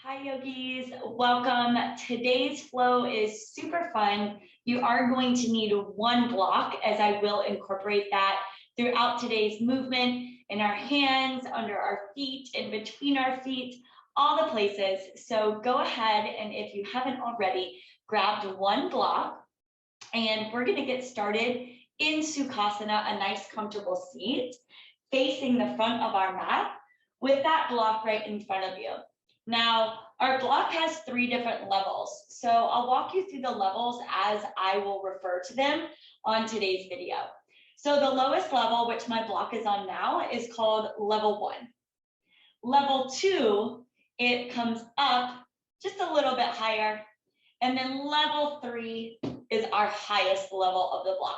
Hi yogis, welcome. Today's flow is super fun. You are going to need one block, as I will incorporate that throughout today's movement in our hands, under our feet, in between our feet, all the places. So go ahead, and if you haven't already, grab one block, and we're going to get started in Sukasana, a nice comfortable seat, facing the front of our mat with that block right in front of you. Now, our block has 3 different levels, so I'll walk you through the levels as I will refer to them on today's video. So the lowest level, which my block is on now, is called level 1. Level 2, it comes up just a little bit higher, and then level 3 is our highest level of the block.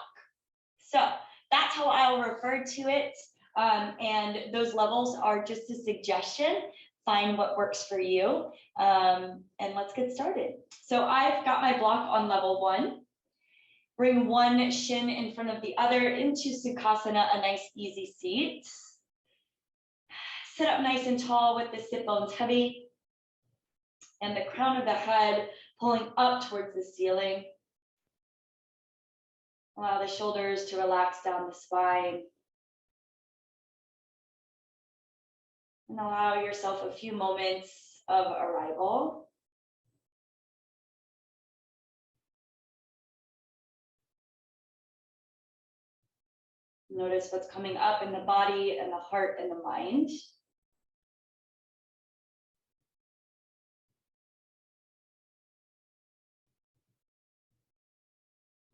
So that's how I'll refer to it, and those levels are just a suggestion. Find what works for you, and let's get started. So I've got my block on level 1. Bring one shin in front of the other into Sukasana, a nice easy seat. Sit up nice and tall with the sit bones heavy and the crown of the head pulling up towards the ceiling. Allow the shoulders to relax down the spine. And allow yourself a few moments of arrival. Notice what's coming up in the body and the heart and the mind.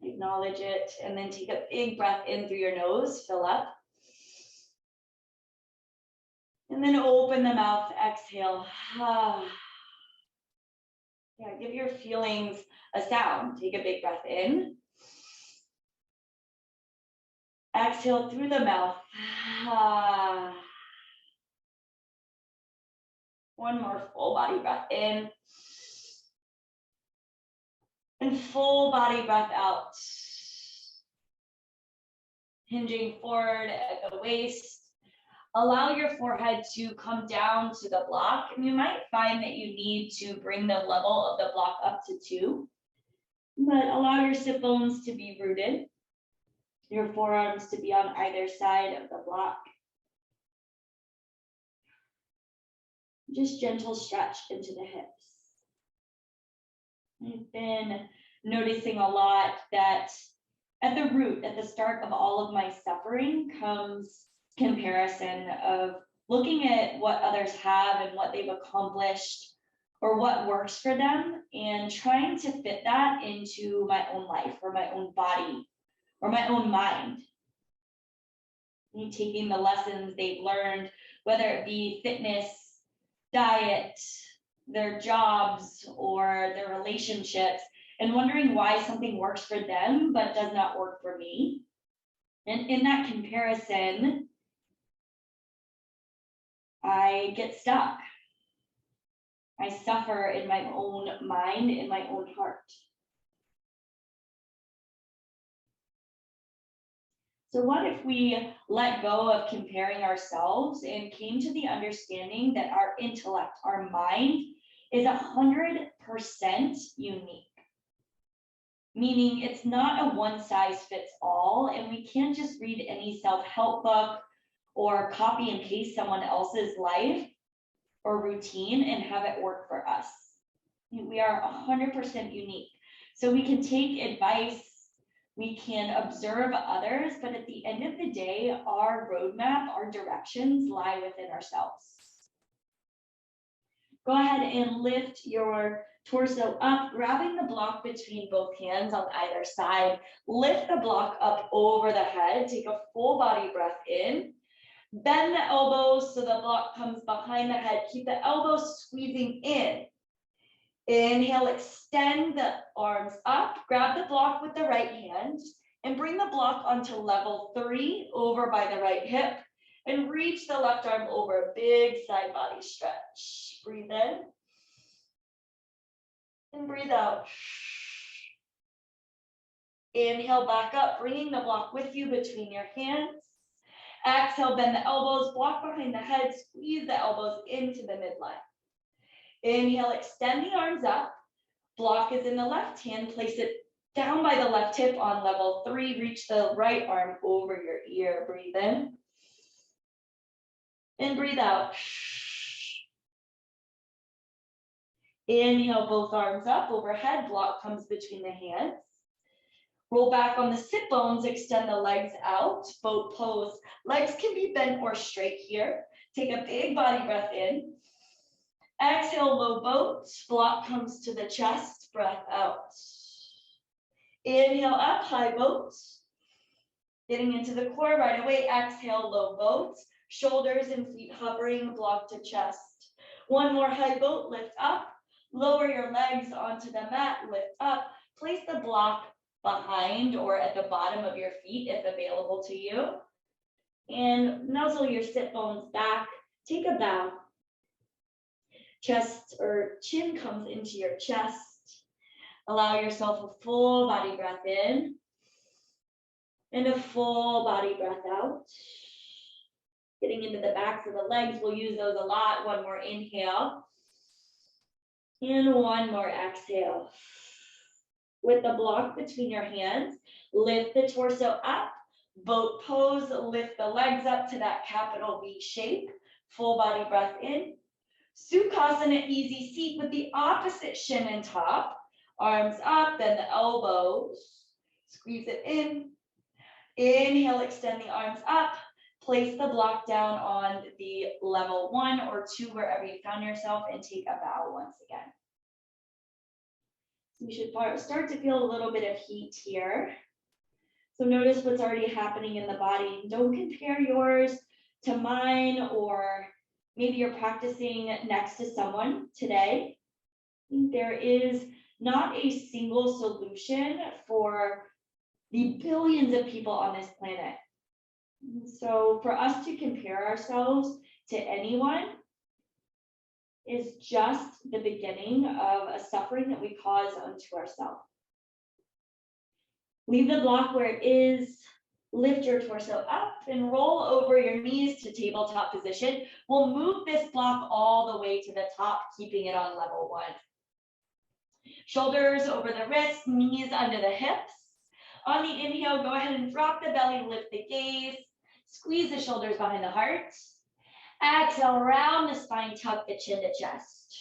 Acknowledge it, and then take a big breath in through your nose, fill up. And then open the mouth, exhale. Yeah, give your feelings a sound. Take a big breath in. Exhale through the mouth. One more full body breath in. And full body breath out. Hinging forward at the waist. Allow your forehead to come down to the block, and you might find that you need to bring the level of the block up to 2, but allow your sit bones to be rooted, your forearms to be on either side of the block. Just gentle stretch into the hips. I've been noticing a lot that at the root, at the start of all of my suffering comes comparison of looking at what others have and what they've accomplished or what works for them and trying to fit that into my own life or my own body or my own mind. And taking the lessons they've learned, whether it be fitness, diet, their jobs, or their relationships, and wondering why something works for them but does not work for me. And in that comparison, I get stuck. I suffer in my own mind, in my own heart. So what if we let go of comparing ourselves and came to the understanding that our intellect, our mind, is 100% unique? Meaning it's not a one size fits all, and we can't just read any self-help book or copy and paste someone else's life or routine and have it work for us. We are 100% unique. So we can take advice, we can observe others, but at the end of the day, our roadmap, our directions lie within ourselves. Go ahead and lift your torso up, grabbing the block between both hands on either side. Lift the block up over the head. Take a full body breath in. Bend the elbows so the block comes behind the head. Keep the elbows squeezing in. Inhale, extend the arms up. Grab the block with the right hand and bring the block onto level 3 over by the right hip and reach the left arm over. Big side body stretch. Breathe in and breathe out. Inhale back up, bringing the block with you between your hands. Exhale, bend the elbows, block behind the head, squeeze the elbows into the midline. Inhale, extend the arms up. Block is in the left hand. Place it down by the left hip on level 3. Reach the right arm over your ear. Breathe in. And breathe out. Inhale, both arms up overhead. Block comes between the hands. Roll back on the sit bones. Extend the legs out. Boat pose. Legs can be bent or straight here. Take a big body breath in. Exhale, low boat. Block comes to the chest. Breath out. Inhale up, high boat. Getting into the core right away. Exhale, low boat. Shoulders and feet hovering, block to chest. One more high boat, lift up. Lower your legs onto the mat, lift up. Place the block behind or at the bottom of your feet if available to you. And nuzzle your sit bones back. Take a bow. Chest or chin comes into your chest. Allow yourself a full body breath in and a full body breath out. Getting into the backs of the legs, we'll use those a lot. One more inhale and one more exhale. With the block between your hands, lift the torso up, boat pose, lift the legs up to that capital V shape. Full body breath in. Sukasana, easy seat with the opposite shin and top. Arms up, then the elbows. Squeeze it in. Inhale, extend the arms up. Place the block down on the level 1 or 2, wherever you found yourself, and take a bow once again. So you should start to feel a little bit of heat here. So notice what's already happening in the body. Don't compare yours to mine, or maybe you're practicing next to someone today. There is not a single solution for the billions of people on this planet. So for us to compare ourselves to anyone is just the beginning of a suffering that we cause unto ourselves. Leave the block where it is. Lift your torso up and roll over your knees to tabletop position. We'll move this block all the way to the top, keeping it on level 1. Shoulders over the wrists, knees under the hips. On the inhale, go ahead and drop the belly, lift the gaze. Squeeze the shoulders behind the heart. Exhale, round the spine, tuck the chin to chest.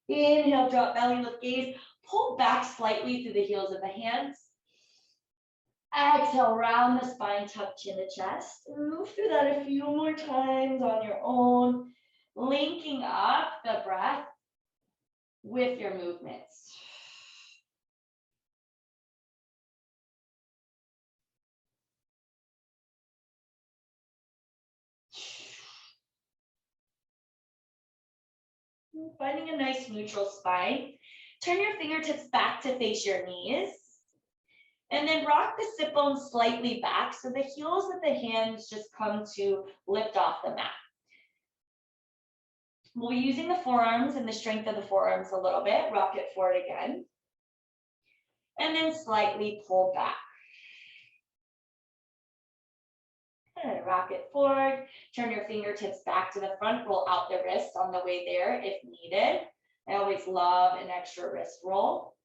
Inhale, drop belly, lift gaze. Pull back slightly through the heels of the hands. Exhale, round the spine, tuck chin to chest. Move through that a few more times on your own, linking up the breath with your movements. Finding a nice neutral spine. Turn your fingertips back to face your knees. And then rock the sit bones slightly back so the heels of the hands just come to lift off the mat. We'll be using the forearms and the strength of the forearms a little bit. Rock it forward again. And then slightly pull back. And rock it forward. Turn your fingertips back to the front. Roll out the wrists on the way there if needed. I always love an extra wrist roll.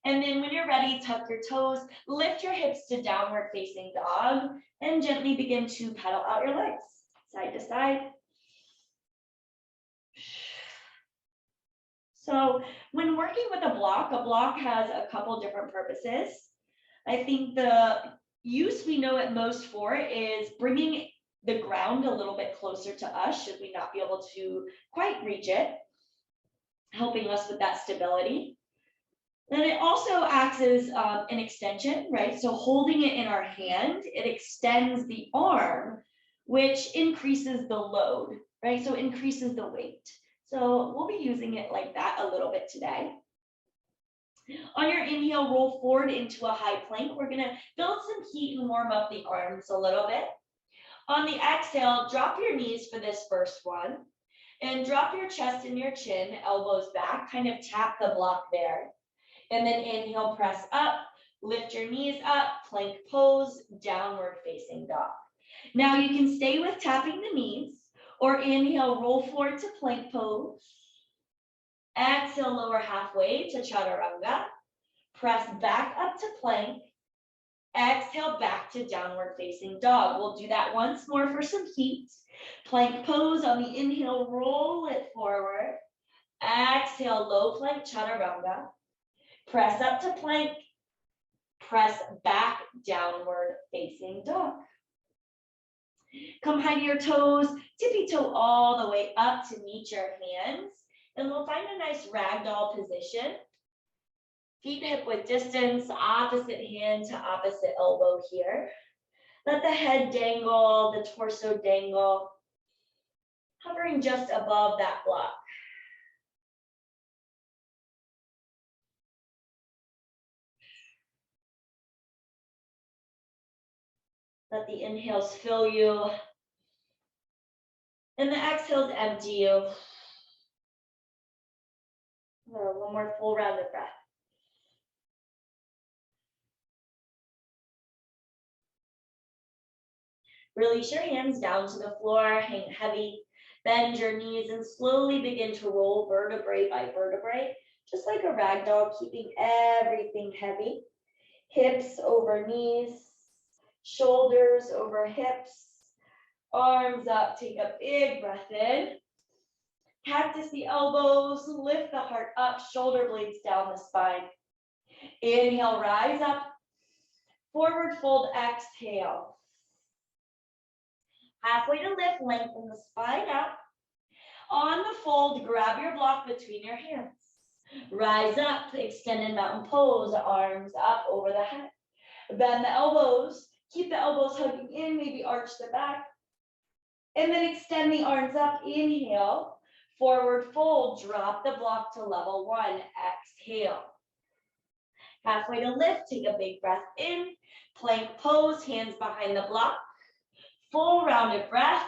And then when you're ready, tuck your toes, lift your hips to downward facing dog, and gently begin to pedal out your legs, side to side. So when working with a block has a couple different purposes. I think the use we know it most for is bringing the ground a little bit closer to us, should we not be able to quite reach it, helping us with that stability. Then it also acts as an extension, right? So holding it in our hand, it extends the arm, which increases the load, right? So increases the weight. So we'll be using it like that a little bit today. On your inhale, roll forward into a high plank. We're gonna build some heat and warm up the arms a little bit. On the exhale, drop your knees for this first one and drop your chest and your chin, elbows back, kind of tap the block there. And then inhale, press up, lift your knees up, plank pose, downward facing dog. Now you can stay with tapping the knees, Or inhale, roll forward to plank pose. Exhale, lower halfway to chaturanga. Press back up to plank. Exhale, back to downward facing dog. We'll do that once more for some heat. Plank pose on the inhale, roll it forward. Exhale, low plank chaturanga. Press up to plank. Press back, downward facing dog. Come high to your toes, tippy toe all the way up to meet your hands. And we'll find a nice ragdoll position. Feet hip width distance, opposite hand to opposite elbow here. Let the head dangle, the torso dangle, hovering just above that block. Let the inhales fill you and the exhales empty you. One more full round of breath. Release your hands down to the floor, hang heavy, bend your knees and slowly begin to roll vertebrae by vertebrae, just like a rag doll, keeping everything heavy. Hips over knees, shoulders over hips, arms up, take a big breath in. Cactus the elbows, lift the heart up, shoulder blades down the spine. Inhale, rise up, forward fold, exhale. Halfway to lift, lengthen the spine out. On the fold, grab your block between your hands. Rise up, extended mountain pose, arms up over the head. Bend the elbows, keep the elbows hugging in, maybe arch the back. And then extend the arms up, inhale. Forward fold, drop the block to level one, exhale. Halfway to lift, take a big breath in. Plank pose, hands behind the block. Full rounded breath.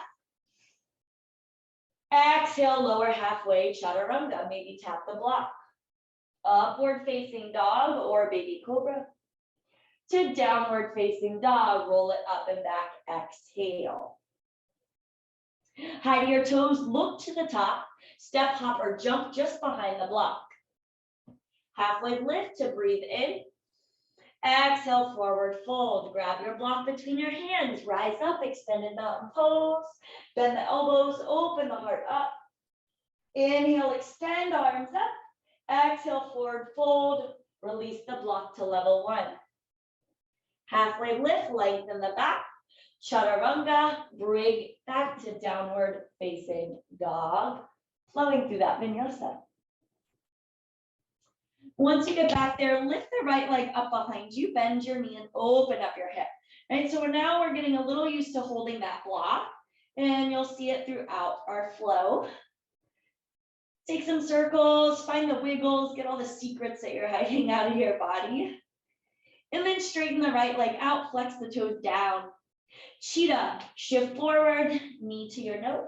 Exhale, lower halfway, chaturanga, maybe tap the block. Upward facing dog or baby cobra. To downward facing dog, roll it up and back, exhale. High to your toes, look to the top, step, hop, or jump just behind the block. Halfway lift to breathe in. Exhale, forward fold. Grab your block between your hands. Rise up, extended mountain pose. Bend the elbows, open the heart up. Inhale, extend arms up. Exhale, forward fold. Release the block to level one. Halfway lift, lengthen the back. Chaturanga, bring back to downward facing dog. Flowing through that vinyasa. Once you get back there, lift the right leg up behind you, bend your knee and open up your hip. Right, so now we're getting a little used to holding that block, and you'll see it throughout our flow. Take some circles, find the wiggles, get all the secrets that you're hiding out of your body. And then straighten the right leg out, flex the toes down. Cheetah, shift forward, knee to your nose.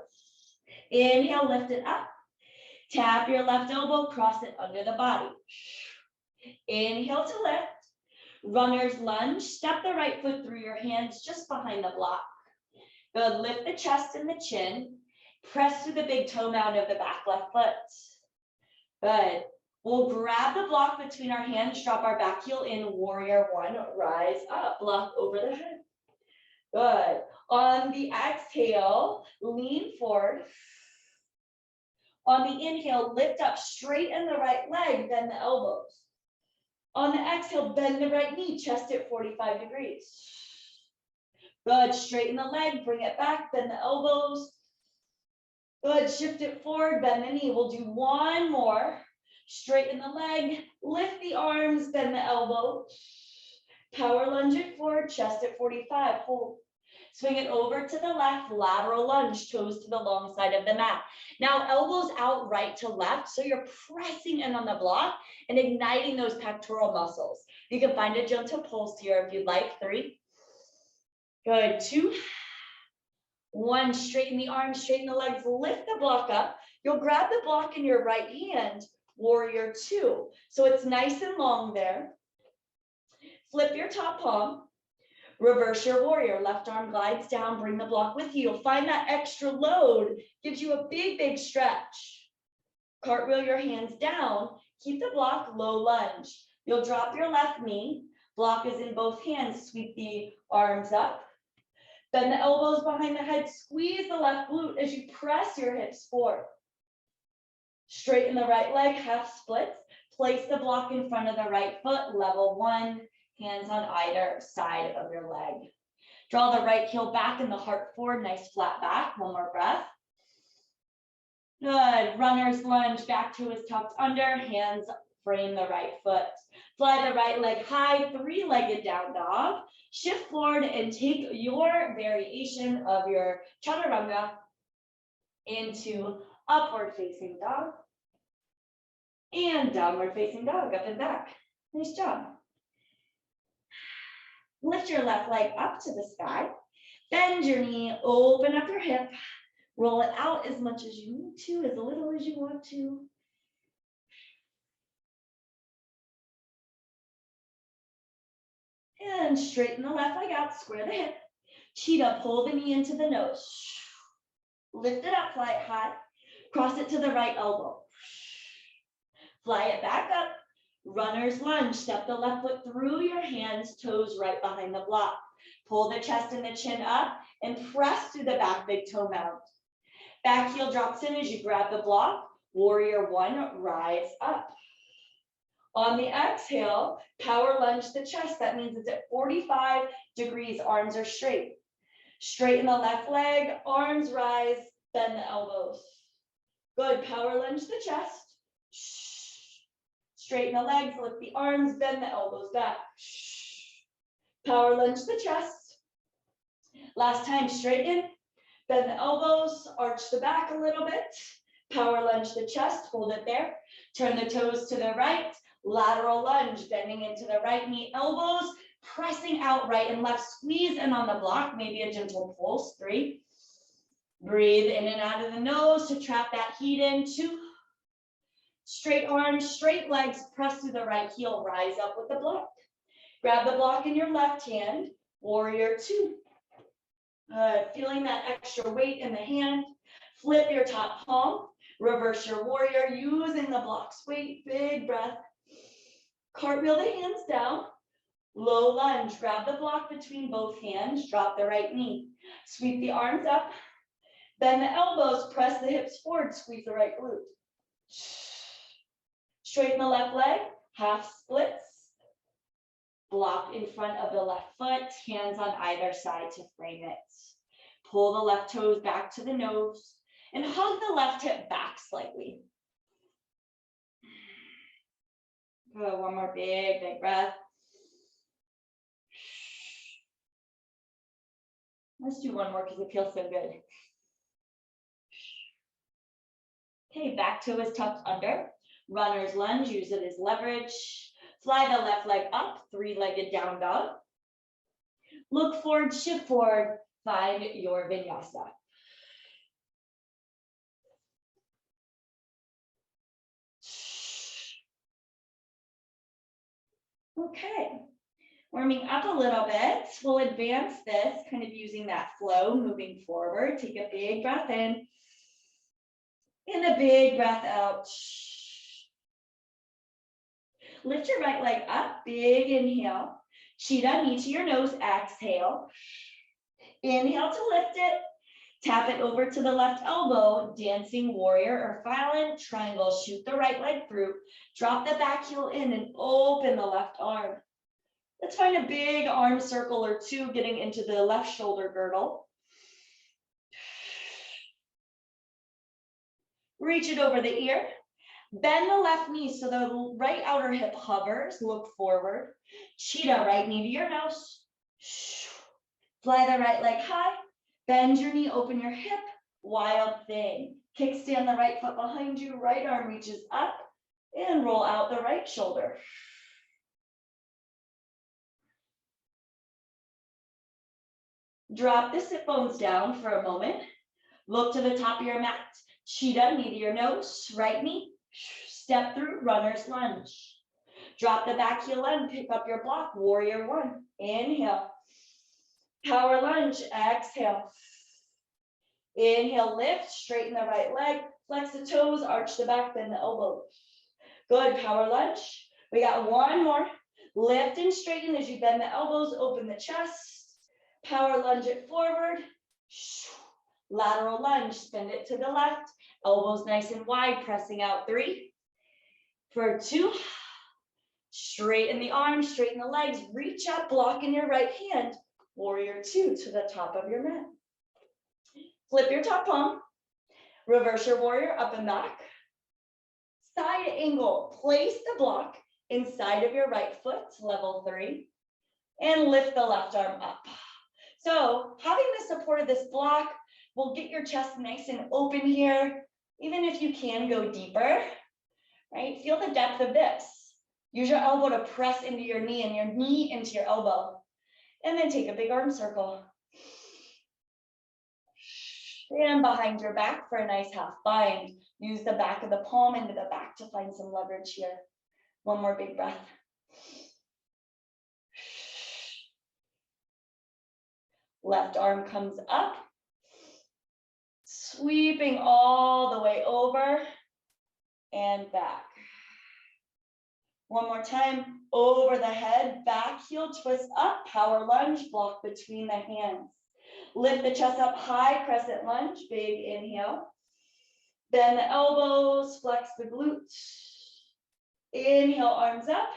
Inhale, lift it up. Tap your left elbow, cross it under the body. Inhale to lift. Runner's lunge. Step the right foot through your hands just behind the block. Good. Lift the chest and the chin. Press through the big toe mound of the back left foot. Good. We'll grab the block between our hands, drop our back heel in, warrior one, rise up, block over the head. Good. On the exhale, lean forward. On the inhale, lift up, straighten the right leg, bend the elbows. On the exhale, bend the right knee, chest at 45 degrees. Good, straighten the leg, bring it back, bend the elbows. Good, shift it forward, bend the knee. We'll do one more. Straighten the leg, lift the arms, bend the elbow. Power lunge it forward, chest at 45, hold. Swing it over to the left, lateral lunge, toes to the long side of the mat. Now elbows out right to left, so you're pressing in on the block and igniting those pectoral muscles. You can find a gentle pulse here if you'd like. 3. Good, 2. 1, straighten the arms, straighten the legs, lift the block up. You'll grab the block in your right hand, warrior 2. So it's nice and long there. Flip your top palm. Reverse your warrior. Left arm glides down, bring the block with you. You'll find that extra load gives you a big, big stretch. Cartwheel your hands down. Keep the block, low lunge. You'll drop your left knee. Block is in both hands. Sweep the arms up. Bend the elbows behind the head. Squeeze the left glute as you press your hips forward. Straighten the right leg, half splits. Place the block in front of the right foot, level 1. Hands on either side of your leg. Draw the right heel back and the heart forward. Nice flat back. One more breath. Good. Runner's lunge. Back toe is tucked under. Hands frame the right foot. Fly the right leg high. 3-legged down dog. Shift forward and take your variation of your chaturanga into upward facing dog and downward facing dog, up and back. Nice job. Lift your left leg up to the sky. Bend your knee, open up your hip. Roll it out as much as you need to, as little as you want to. And straighten the left leg out, square the hip. Cheetah, pull the knee into the nose. Lift it up, fly it high. Cross it to the right elbow. Fly it back up. Runner's lunge. Step the left foot through your hands, toes right behind the block. Pull the chest and the chin up and press through the back, big toe mount. Back heel drops in as you grab the block. Warrior 1, rise up. On the exhale, power lunge the chest. That means it's at 45 degrees. Arms are straight. Straighten the left leg. Arms rise. Bend the elbows. Good. Power lunge the chest. Straighten the legs. Lift the arms. Bend the elbows back. Power lunge the chest. Last time, straighten. Bend the elbows. Arch the back a little bit. Power lunge the chest. Hold it there. Turn the toes to the right. Lateral lunge, bending into the right knee, elbows, pressing out right and left. Squeeze in on the block, maybe a gentle pulse. 3. Breathe in and out of the nose to trap that heat in. 2. Straight arms, straight legs, press through the right heel, rise up with the block. Grab the block in your left hand, warrior 2. Feeling that extra weight in the hand. Flip your top palm, reverse your warrior, using the block's weight. Big breath. Cartwheel the hands down, low lunge, grab the block between both hands, drop the right knee, sweep the arms up, bend the elbows, press the hips forward, squeeze the right glute. Straighten the left leg, half splits, block in front of the left foot, hands on either side to frame it. Pull the left toes back to the nose and hug the left hip back slightly. Good. One more big, big breath. Let's do one more because it feels so good. Okay, back toe is tucked under. Runner's lunge, use it as leverage. Fly the left leg up, 3-legged down dog. Look forward, shift forward, find your vinyasa. Okay, warming up a little bit. We'll advance this, kind of using that flow, moving forward. Take a big breath in and a big breath out. Lift your right leg up, big inhale. Cheetah, knee to your nose, exhale. Inhale to lift it. Tap it over to the left elbow, dancing warrior or violent triangle. Shoot the right leg through. Drop the back heel in and open the left arm. Let's find a big arm circle or 2 getting into the left shoulder girdle. Reach it over the ear. Bend the left knee so the right outer hip hovers. Look forward. Cheetah, right knee to your nose. Fly the right leg high. Bend your knee, open your hip. Wild thing. Kickstand the right foot behind you. Right arm reaches up and roll out the right shoulder. Drop the sit bones down for a moment. Look to the top of your mat. Cheetah, knee to your nose, right knee. Step through, runner's lunge. Drop the back heel in, pick up your block, warrior 1. Inhale. Power lunge, exhale. Inhale, lift, straighten the right leg, flex the toes, arch the back, bend the elbow. Good, power lunge. We got one more. Lift and straighten as you bend the elbows, open the chest. Power lunge it forward. Lateral lunge, bend it to the left. Elbows nice and wide, pressing out 3. For 2. Straighten the arms, straighten the legs, reach up, block in your right hand. Warrior 2 to the top of your mat. Flip your top palm. Reverse your warrior up and back. Side angle, place the block inside of your right foot, level 3, and lift the left arm up. So having the support of this block will get your chest nice and open here, even if you can go deeper, right? Feel the depth of this. Use your elbow to press into your knee and your knee into your elbow. And then take a big arm circle. And behind your back for a nice half bind. Use the back of the palm into the back to find some leverage here. One more big breath. Left arm comes up. Sweeping all the way over and back. One more time, over the head, back heel twist up, power lunge, block between the hands. Lift the chest up high, crescent lunge, big inhale. Bend the elbows, flex the glutes. Inhale, arms up.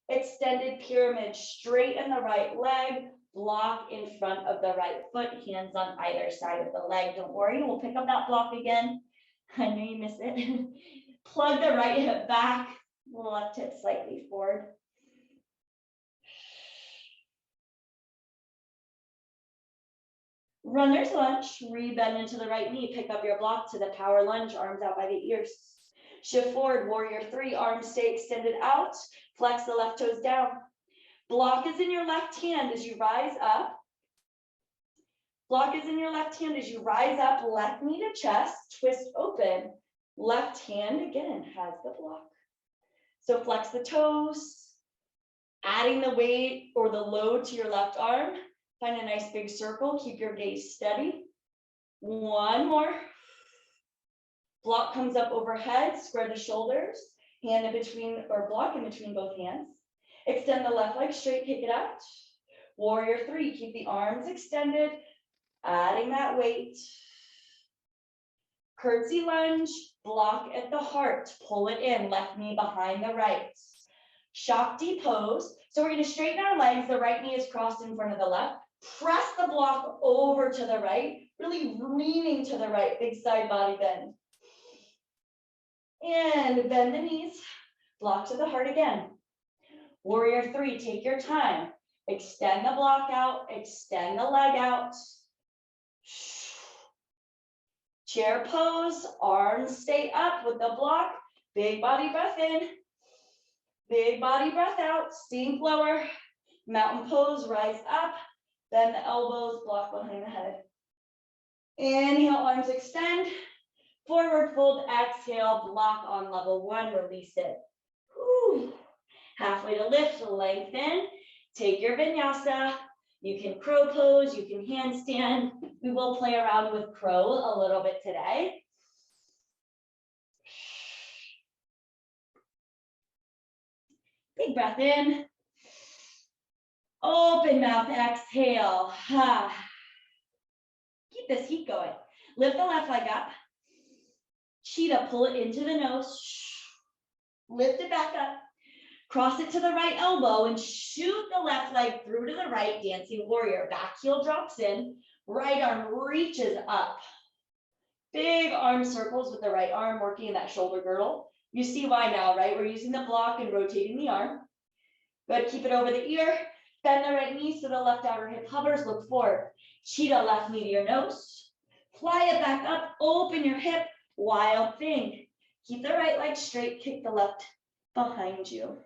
Extended pyramid, straighten the right leg, block in front of the right foot, hands on either side of the leg. Don't worry, we'll pick up that block again. I know you missed it. Plug the right hip back, left hip slightly forward. Runner's lunge, re-bend into the right knee, pick up your block to the power lunge, arms out by the ears. Shift forward, warrior 3, arms stay extended out, flex the left toes down. Block is in your left hand as you rise up. Block is in your left hand as you rise up, left knee to chest, twist open. Left hand again has the block. So flex the toes, adding the weight or the load to your left arm. Find a nice big circle, keep your gaze steady. One more. Block comes up overhead, spread the shoulders, hand in between or block in between both hands. Extend the left leg straight, kick it out. Warrior 3, keep the arms extended, adding that weight. Curtsy lunge, block at the heart, pull it in, left knee behind the right. Shakti pose. So we're going to straighten our legs, the right knee is crossed in front of the left. Press the block over to the right, really leaning to the right, big side body bend. And bend the knees, block to the heart again. Warrior 3, take your time. Extend the block out, extend the leg out. Chair pose, arms stay up with the block. Big body breath in, big body breath out, steam blower. Mountain pose, rise up, bend the elbows, block behind the head. Inhale, arms extend. Forward fold, exhale, block on level 1, release it. Whew. Halfway to lift, lengthen. Take your vinyasa. You can crow pose, you can handstand. We will play around with crow a little bit today. Big breath in. Open mouth, exhale. Keep this heat going. Lift the left leg up. Cheetah, pull it into the nose. Lift it back up. Cross it to the right elbow and shoot the left leg through to the right, dancing warrior. Back heel drops in, right arm reaches up. Big arm circles with the right arm, working in that shoulder girdle. You see why now, right? We're using the block and rotating the arm. Good, keep it over the ear. Bend the right knee so the left outer hip hovers, look forward. Cheetah, left knee to your nose. Fly it back up, open your hip, wild thing. Keep the right leg straight, kick the left behind you.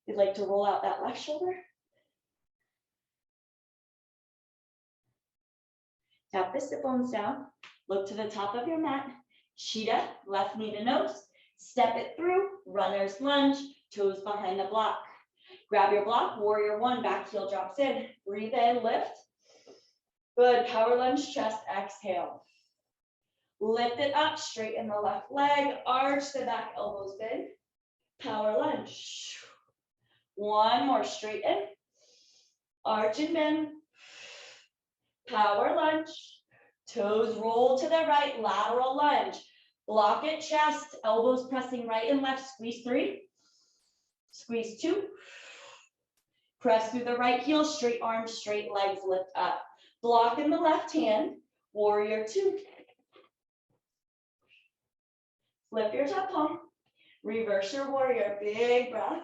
You'd like to roll out that left shoulder. Tap the sit bones down. Look to the top of your mat. Cheetah, left knee to nose. Step it through. Runner's lunge. Toes behind the block. Grab your block, warrior one, back heel drops in. Breathe in, lift. Good, power lunge, chest, exhale. Lift it up, straighten the left leg, arch the back, elbows bend. Power lunge. One more, straighten. Arch and bend. Power lunge. Toes roll to the right, lateral lunge. Block it, chest, elbows pressing right and left, squeeze 3. Squeeze 2. Press through the right heel, straight arms, straight legs, lift up. Block in the left hand, warrior 2. Flip your top palm, reverse your warrior, big breath.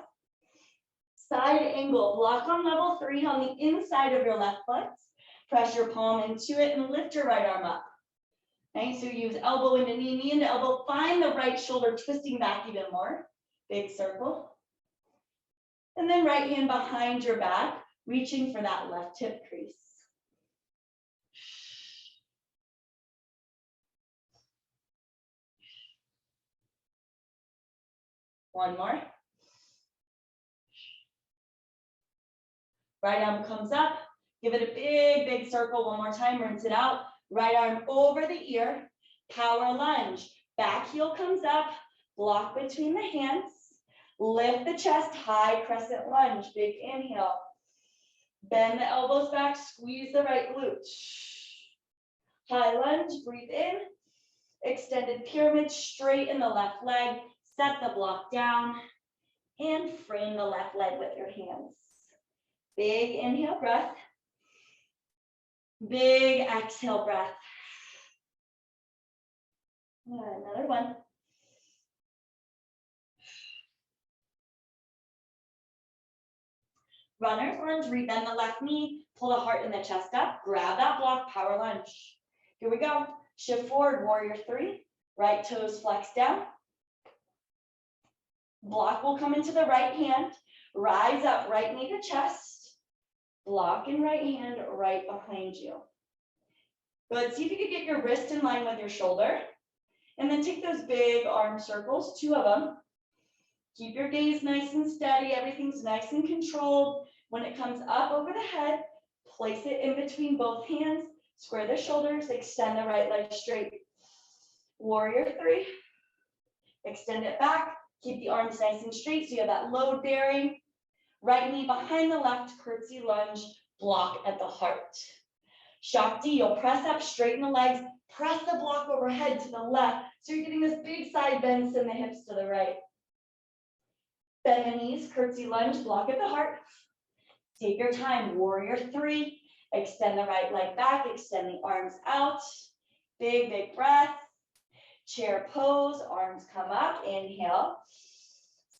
Side angle, block on level 3 on the inside of your left foot. Press your palm into it and lift your right arm up. Okay, so use elbow into knee, knee into elbow. Find the right shoulder twisting back even more. Big circle. And then right hand behind your back, reaching for that left hip crease. One more. Right arm comes up. Give it a big, big circle. One more time. Rinse it out. Right arm over the ear. Power lunge. Back heel comes up. Block between the hands. Lift the chest. High crescent lunge. Big inhale. Bend the elbows back. Squeeze the right glute. High lunge. Breathe in. Extended pyramid. Straighten the left leg. Set the block down. And frame the left leg with your hands. Big inhale breath. Big exhale breath. Another one. Runner's lunge, rebend the left knee, pull the heart and the chest up, grab that block, power lunge. Here we go. Shift forward, warrior 3. Right toes flex down. Block will come into the right hand. Rise up, right knee to chest. Block in right hand right behind you. Good. See if you could get your wrist in line with your shoulder. And then take those big arm circles, 2 of them. Keep your gaze nice and steady. Everything's nice and controlled. When it comes up over the head, place it in between both hands. Square the shoulders. Extend the right leg straight. Warrior 3. Extend it back. Keep the arms nice and straight so you have that load bearing. Right knee behind the left, curtsy lunge, block at the heart. Shakti, you'll press up, straighten the legs, press the block overhead to the left. So you're getting this big side bend, send the hips to the right. Bend the knees, curtsy lunge, block at the heart. Take your time, warrior 3. Extend the right leg back, extend the arms out. Big, big breath. Chair pose, arms come up, inhale.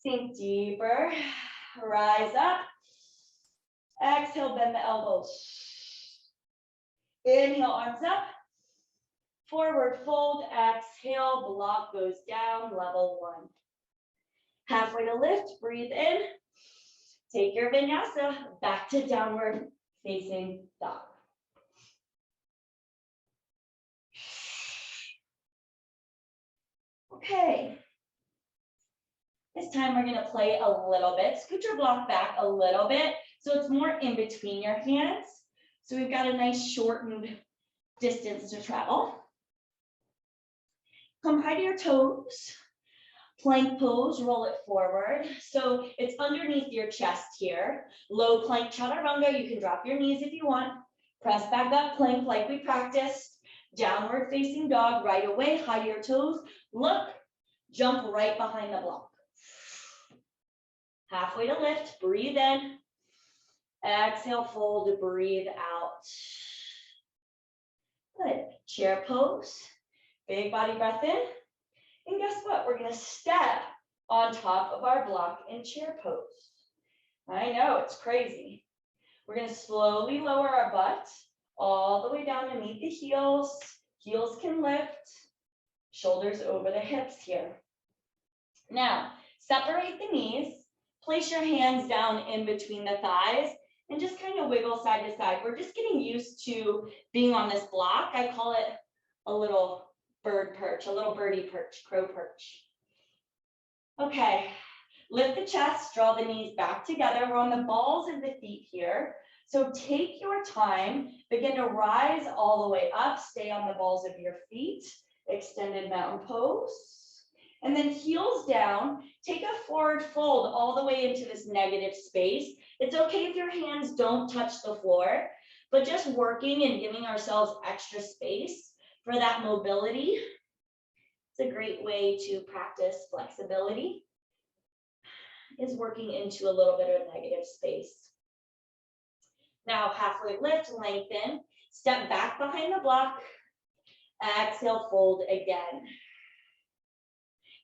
Sink deeper. Rise up. Exhale, bend the elbows. Inhale, arms up. Forward fold, exhale, block goes down, level 1. Halfway to lift, breathe in. Take your vinyasa back to downward facing dog. Okay. This time we're going to play a little bit. Scoot your block back a little bit so it's more in between your hands. So we've got a nice shortened distance to travel. Come high to your toes. Plank pose, roll it forward. So it's underneath your chest here. Low plank chaturanga. You can drop your knees if you want. Press back up, plank like we practiced. Downward facing dog right away. High to your toes. Look, jump right behind the block. Halfway to lift, breathe in. Exhale, fold, breathe out. Good. Chair pose. Big body breath in. And guess what? We're going to step on top of our block in chair pose. I know, it's crazy. We're going to slowly lower our butt all the way down to meet the heels. Heels can lift. Shoulders over the hips here. Now, separate the knees. Place your hands down in between the thighs and just kind of wiggle side to side. We're just getting used to being on this block. I call it a little bird perch, a little birdie perch, crow perch. Okay, Lift the chest, draw the knees back together. We're on the balls of the feet here. So take your time, begin to rise all the way up, stay on the balls of your feet, extended mountain pose. And then heels down, take a forward fold all the way into this negative space. It's okay if your hands don't touch the floor, but just working and giving ourselves extra space for that mobility. It's a great way to practice flexibility, is working into a little bit of negative space. Now halfway lift, lengthen, step back behind the block, exhale, fold again.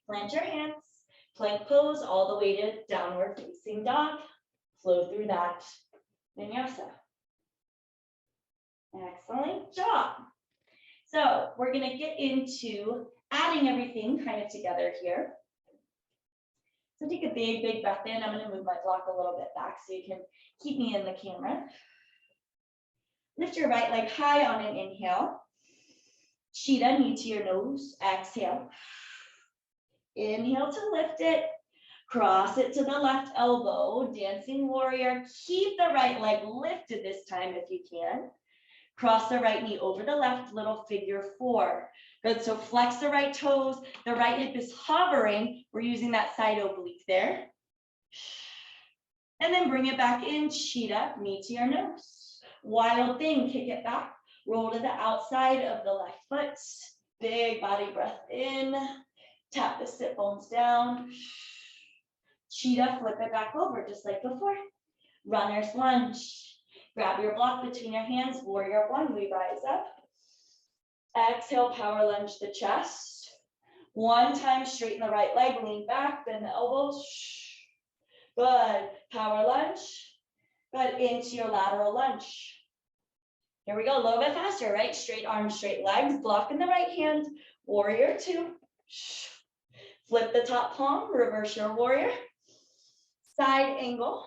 Plant your hands, plank pose all the way to downward facing dog. Flow through that vinyasa. Excellent job. So we're gonna get into adding everything kind of together here. So take a big, big breath in. I'm gonna move my block a little bit back so you can keep me in the camera. Lift your right leg high on an inhale. Cheetah, knee to your nose, exhale. Inhale to lift it. Cross it to the left elbow, dancing warrior. Keep the right leg lifted this time if you can. Cross the right knee over the left, little figure four. Good, so flex the right toes. The right hip is hovering. We're using that side oblique there. And then bring it back in, cheetah, knee to your nose. Wild thing, kick it back. Roll to the outside of the left foot. Big body breath in. Tap the sit bones down. Cheetah, flip it back over just like before. Runner's lunge. Grab your block between your hands, warrior one, we rise up. Exhale, power lunge the chest. One time, straighten the right leg, lean back, bend the elbows. Good, power lunge. Good, into your lateral lunge. Here we go, a little bit faster, right? Straight arms, straight legs, block in the right hand, warrior two. Flip the top palm, reverse your warrior. Side angle.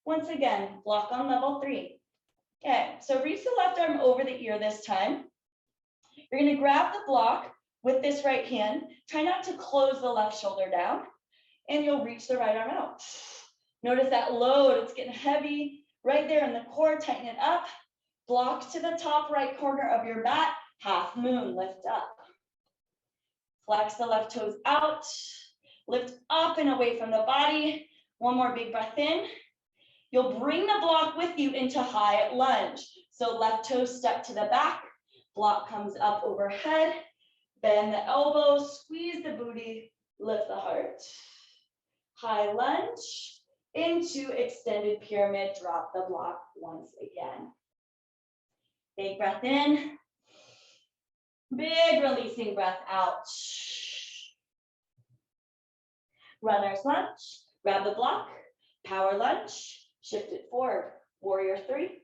Once again, block on level three. Okay, so reach the left arm over the ear this time. You're gonna grab the block with this right hand. Try not to close the left shoulder down, and you'll reach the right arm out. Notice that load, it's getting heavy right there in the core, tighten it up. Block to the top right corner of your mat, half moon, lift up. Flex the left toes out, lift up and away from the body. One more big breath in. You'll bring the block with you into high lunge. So left toe step to the back, block comes up overhead, bend the elbows, squeeze the booty, lift the heart. High lunge into extended pyramid, drop the block once again. Big breath in, big releasing breath out. Runner's lunge, grab the block, power lunge. Shift it forward, warrior three.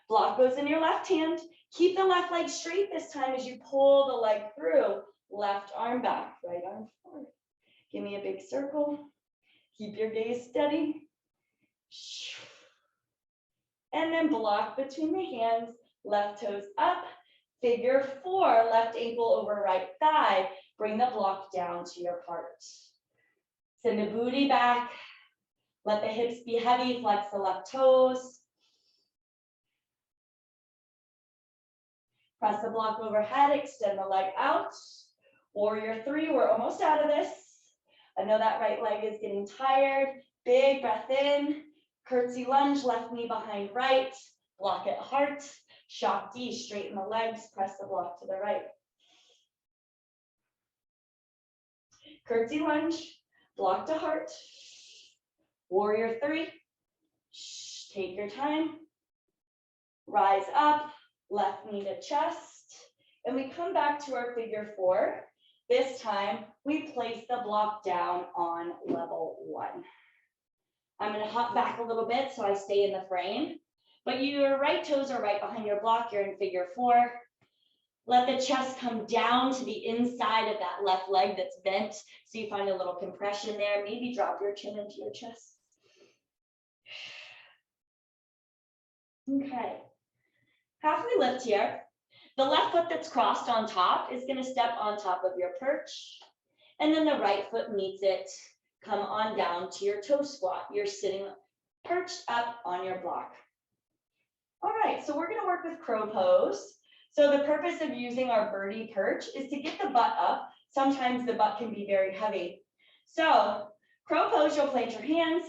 Block goes in your left hand. Keep the left leg straight this time as you pull the leg through. Left arm back, right arm forward. Give me a big circle. Keep your gaze steady. And then block between the hands, left toes up. Figure four, left ankle over right thigh. Bring the block down to your heart. Send the booty back. Let the hips be heavy, flex the left toes. Press the block overhead, extend the leg out. Warrior three, we're almost out of this. I know that right leg is getting tired. Big breath in. Curtsy lunge, left knee behind right. Block at heart. Shakti, straighten the legs, press the block to the right. Curtsy lunge, block to heart. Warrior three, take your time. Rise up, left knee to chest. And we come back to our figure four. This time, we place the block down on level one. I'm gonna hop back a little bit so I stay in the frame. But your right toes are right behind your block, you're in figure four. Let the chest come down to the inside of that left leg that's bent. So you find a little compression there. Maybe drop your chin into your chest. Okay, halfway lift here. The left foot that's crossed on top is gonna step on top of your perch. And then the right foot meets it. Come on down to your toe squat. You're sitting perched up on your block. All right, so we're gonna work with crow pose. So the purpose of using our birdie perch is to get the butt up. Sometimes the butt can be very heavy. So crow pose, you'll plant your hands,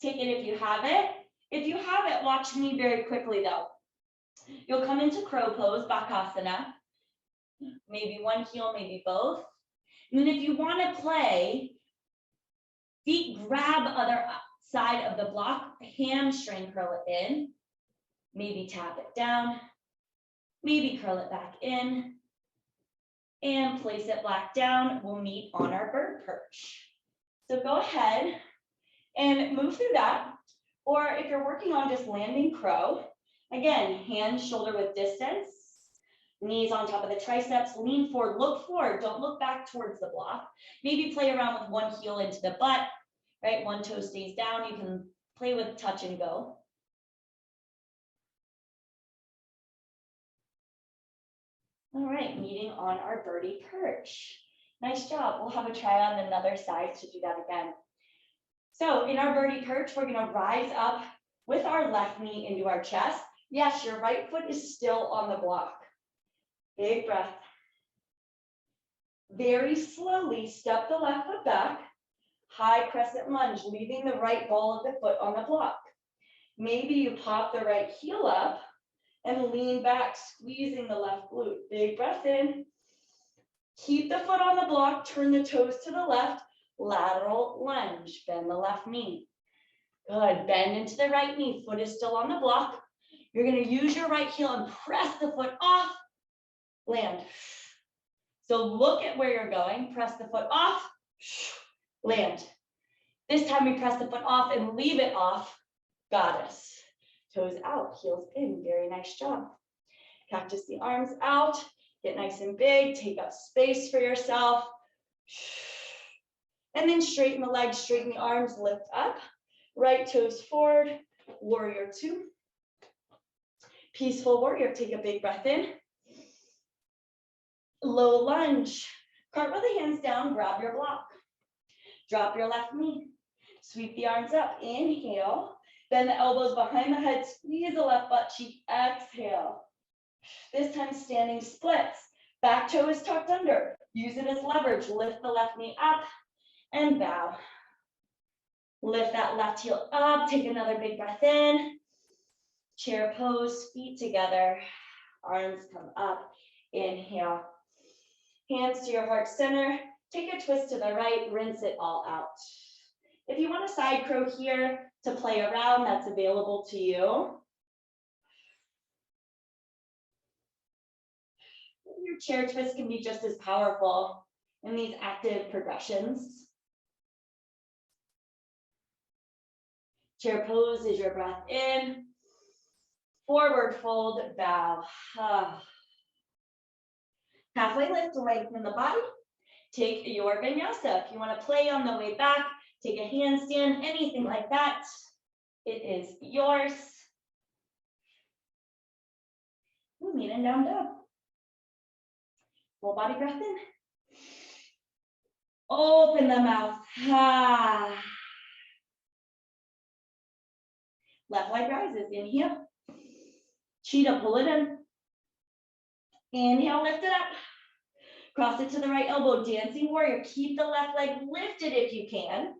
take it if you have it. If you have it, watch me very quickly though. You'll come into crow pose, Bakasana, maybe one heel, maybe both. And then if you wanna play, feet grab other side of the block, hamstring curl it in, maybe tap it down, maybe curl it back in, and place it back down. We'll meet on our bird perch. So go ahead and move through that. Or if you're working on just landing crow, again, hands shoulder width distance, knees on top of the triceps, lean forward, look forward, don't look back towards the block. Maybe play around with one heel into the butt, right? One toe stays down. You can play with touch and go. All right, meeting on our birdie perch. Nice job. We'll have a try on another side to do that again. So in our birdie perch, we're gonna rise up with our left knee into our chest. Yes, your right foot is still on the block. Big breath. Very slowly step the left foot back. High crescent lunge, leaving the right ball of the foot on the block. Maybe you pop the right heel up and lean back, squeezing the left glute. Big breath in. Keep the foot on the block, turn the toes to the left, lateral lunge, bend the left knee. Good, bend into the right knee, foot is still on the block. You're gonna use your right heel and press the foot off, land. So look at where you're going, press the foot off, land. This time we press the foot off and leave it off, goddess. Toes out, heels in, very nice job. Cactus the arms out, get nice and big, take up space for yourself. And then straighten the legs, straighten the arms, lift up. Right toes forward, warrior two. Peaceful warrior, take a big breath in. Low lunge, cartwheel the hands down, grab your block. Drop your left knee, sweep the arms up, inhale. Bend the elbows behind the head, squeeze the left butt cheek, exhale. This time standing splits. Back toe is tucked under. Use it as leverage. Lift the left knee up and bow. Lift that left heel up. Take another big breath in. Chair pose, feet together. Arms come up. Inhale. Hands to your heart center. Take a twist to the right. Rinse it all out. If you want a side crow here to play around, that's available to you. Your chair twist can be just as powerful in these active progressions. Chair pose is your breath in. Forward fold, bow. Halfway lift, lengthen the body. Take your vinyasa. If you want to play on the way back, take a handstand, anything like that. It is yours. Meet and down dog. Full body breath in. Open the mouth. Left leg rises. Inhale. Cheetah, pull it in. Inhale, lift it up. Cross it to the right elbow. Dancing warrior. Keep the left leg lifted if you can.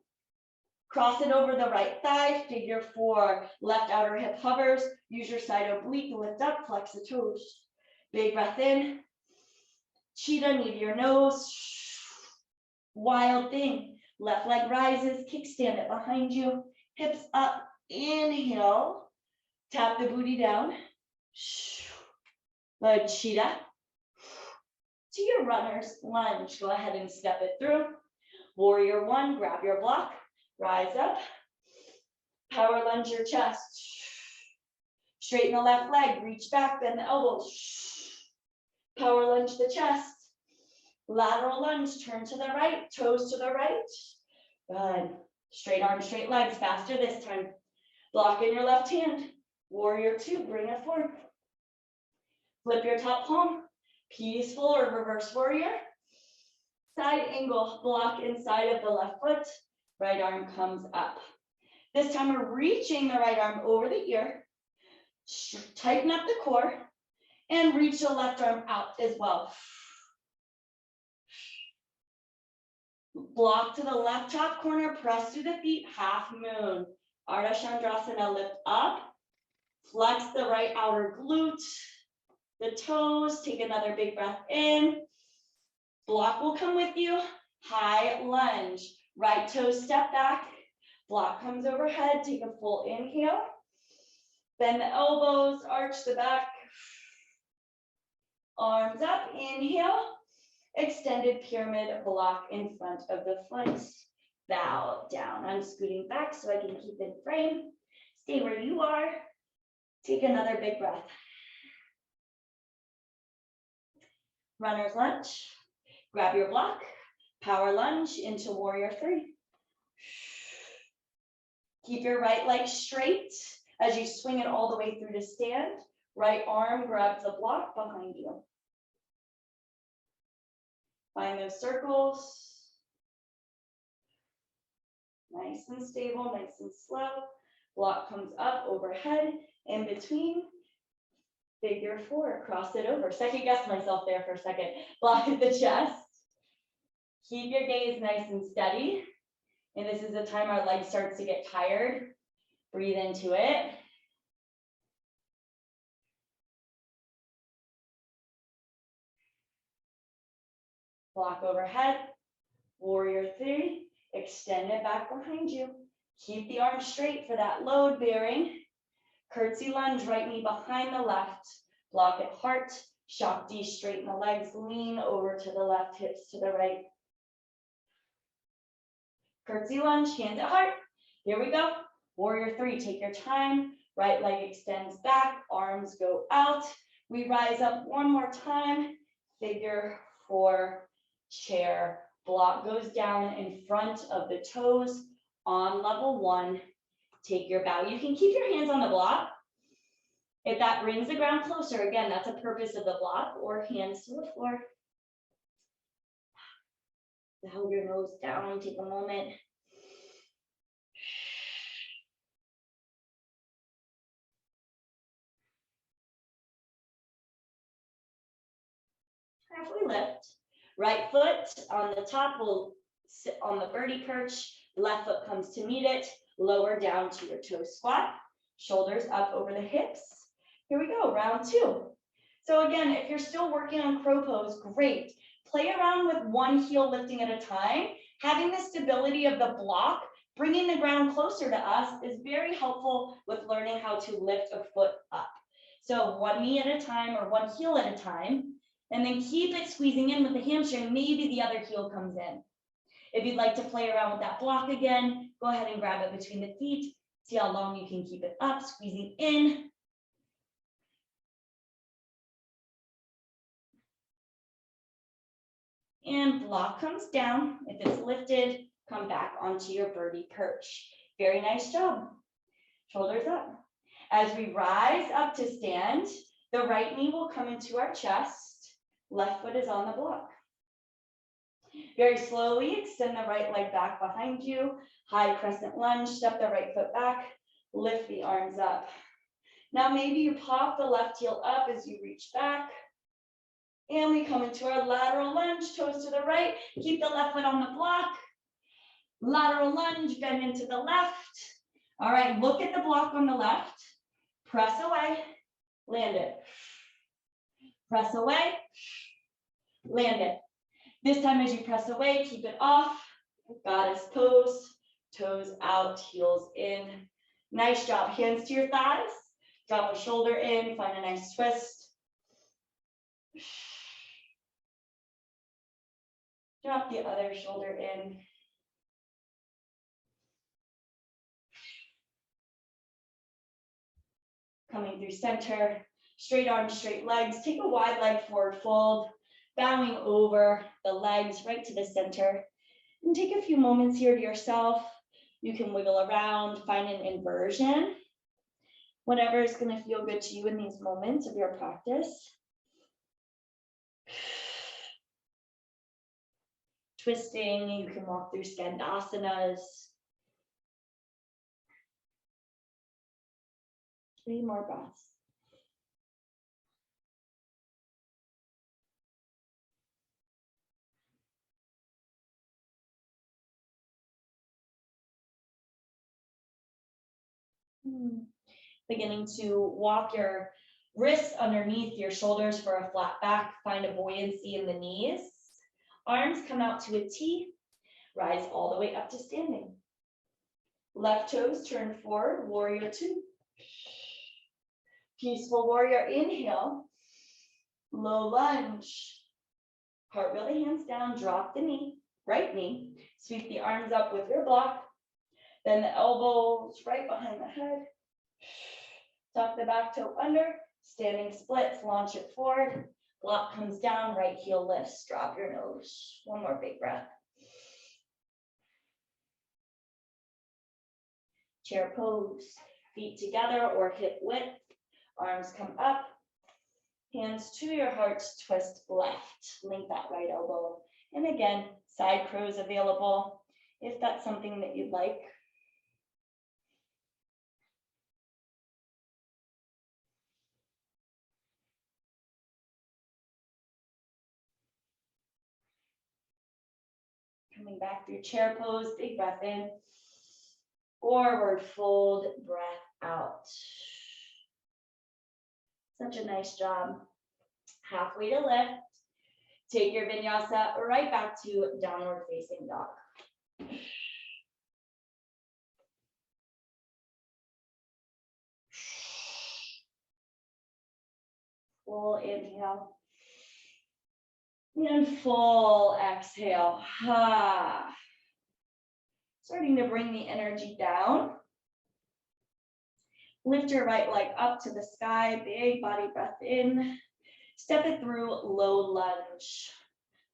Cross it over the right thigh. Figure four. Left outer hip hovers. Use your side oblique. Lift up. Flex the toes. Big breath in. Cheetah, knee to your nose. Wild thing. Left leg rises. Kickstand it behind you. Hips up. Inhale. Tap the booty down. Good cheetah. To your runner's lunge. Go ahead and step it through. Warrior one. Grab your block. Rise up. Power lunge your chest. Straighten the left leg. Reach back. Bend the elbows. Power lunge the chest. Lateral lunge. Turn to the right. Toes to the right. Good. Straight arms, straight legs. Faster this time. Block in your left hand. Warrior two. Bring it forward. Flip your top palm. Peaceful or reverse warrior. Side angle. Block inside of the left foot. Right arm comes up. This time we're reaching the right arm over the ear. Tighten up the core and reach the left arm out as well. Block to the left top corner, press through the feet, half moon. Ardha Chandrasana, lift up. Flex the right outer glute, the toes. Take another big breath in. Block will come with you. High lunge. Right toes step back. Block comes overhead. Take a full inhale. Bend the elbows, arch the back. Arms up, inhale. Extended pyramid block in front of the foot. Bow down. I'm scooting back so I can keep in frame. Stay where you are. Take another big breath. Runner's lunge. Grab your block. Power lunge into warrior three. Keep your right leg straight as you swing it all the way through to stand. Right arm grabs the block behind you. Find those circles. Nice and stable, nice and slow. Block comes up overhead, in between. Figure four, cross it over. Second guess myself there for a second. Block at the chest. Keep your gaze nice and steady. And this is the time our leg starts to get tired. Breathe into it. Block overhead. Warrior three. Extend it back behind you. Keep the arms straight for that load bearing. Curtsy lunge, right knee behind the left. Block at heart. Shakti, straighten the legs. Lean over to the left, hips to the right. Curtsy lunge, hands at heart. Here we go. Warrior three, take your time. Right leg extends back, arms go out. We rise up one more time. Figure four, chair. Block goes down in front of the toes on level one. Take your bow. You can keep your hands on the block. If that brings the ground closer, again, that's a purpose of the block, or hands to the floor. Hold your nose down, take a moment. Halfway lift. Right foot on the top will sit on the birdie perch. Left foot comes to meet it. Lower down to your toe squat. Shoulders up over the hips. Here we go, round two. So again, if you're still working on crow pose, great. Play around with one heel lifting at a time. Having the stability of the block, bringing the ground closer to us is very helpful with learning how to lift a foot up. So one knee at a time or one heel at a time. And then keep it squeezing in with the hamstring. Maybe the other heel comes in. If you'd like to play around with that block again, go ahead and grab it between the feet. See how long you can keep it up, squeezing in. And block comes down. If it's lifted, come back onto your birdie perch. Very nice job. Shoulders up. As we rise up to stand, the right knee will come into our chest. Left foot is on the block. Very slowly extend the right leg back behind you. High crescent lunge, step the right foot back, lift the arms up. Now maybe you pop the left heel up as you reach back. And we come into our lateral lunge, toes to the right. Keep the left foot on the block. Lateral lunge, bend into the left. All right, look at the block on the left. Press away, land it. Press away, land it. This time as you press away, keep it off. Goddess pose, toes out, heels in. Nice job. Hands to your thighs. Drop a shoulder in, find a nice twist. Drop the other shoulder in. Coming through center, straight arms, straight legs. Take a wide leg forward fold, bowing over the legs right to the center. And take a few moments here to yourself. You can wiggle around, find an inversion. Whatever is going to feel good to you in these moments of your practice. twisting. You can walk through Skandasanas. 3 more breaths. Beginning to walk your wrists underneath your shoulders for a flat back. Find a buoyancy in the knees. Arms come out to a T. Rise all the way up to standing. Left toes turn forward, warrior 2. Peaceful warrior, inhale. Low lunge. Heart wheel the hands down, drop the knee, right knee. Sweep the arms up with your block. Bend the elbows right behind the head. Tuck the back toe under. Standing splits, launch it forward. Block comes down, right heel lifts. Drop your nose. One more big breath. Chair pose. Feet together or hip width. Arms come up. Hands to your heart, twist left. Link that right elbow. And again, side crows available if that's something that you'd like. Coming back through chair pose, big breath in. Forward fold, breath out. Such a nice job. Halfway to lift. Take your vinyasa right back to downward facing dog. Full inhale. And full exhale. Starting to bring the energy down. Lift your right leg up to the sky. Big body breath in. Step it through low lunge.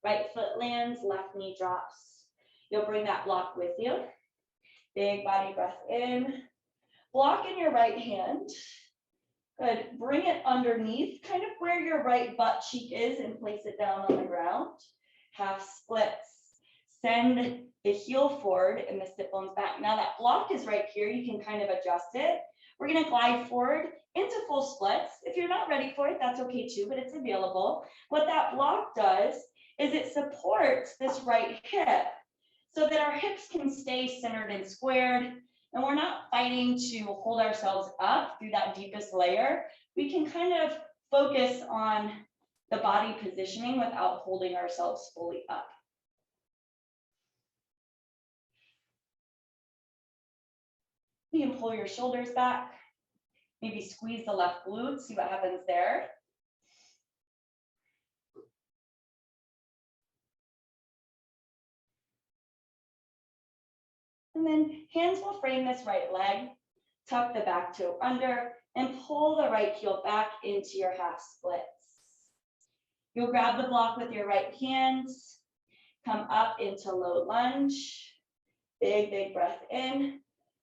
Right foot lands, left knee drops. You'll bring that block with you. Big body breath in. Block in your right hand. Good. Bring it underneath, kind of where your right butt cheek is, and place it down on the ground. Half splits. Send the heel forward and the sit bones back. Now that block is right here. You can kind of adjust it. We're going to glide forward into full splits. If you're not ready for it, that's okay too, but it's available. What that block does is it supports this right hip so that our hips can stay centered and squared. And we're not fighting to hold ourselves up through that deepest layer. We can kind of focus on the body positioning without holding ourselves fully up. You can pull your shoulders back, maybe squeeze the left glute, see what happens there. And then hands will frame this right leg, tuck the back toe under, and pull the right heel back into your half splits. You'll grab the block with your right hands, come up into low lunge, big breath in,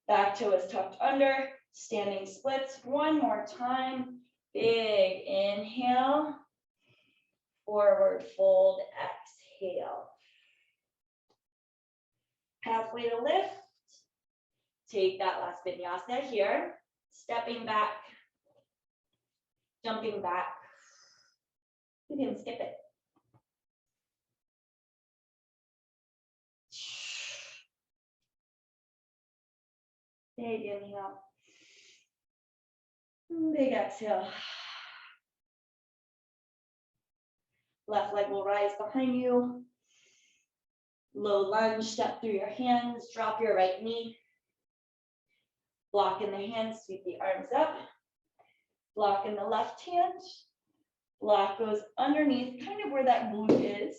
back toe is tucked under, standing splits. One more time, big inhale, forward fold, exhale. Halfway to lift. Take that last vinyasa here, stepping back, jumping back. You can skip it. Big inhale. Big exhale. Left leg will rise behind you. Low lunge, step through your hands, drop your right knee. Block in the hands, sweep the arms up. Block in the left hand. Block goes underneath, kind of where that glute is.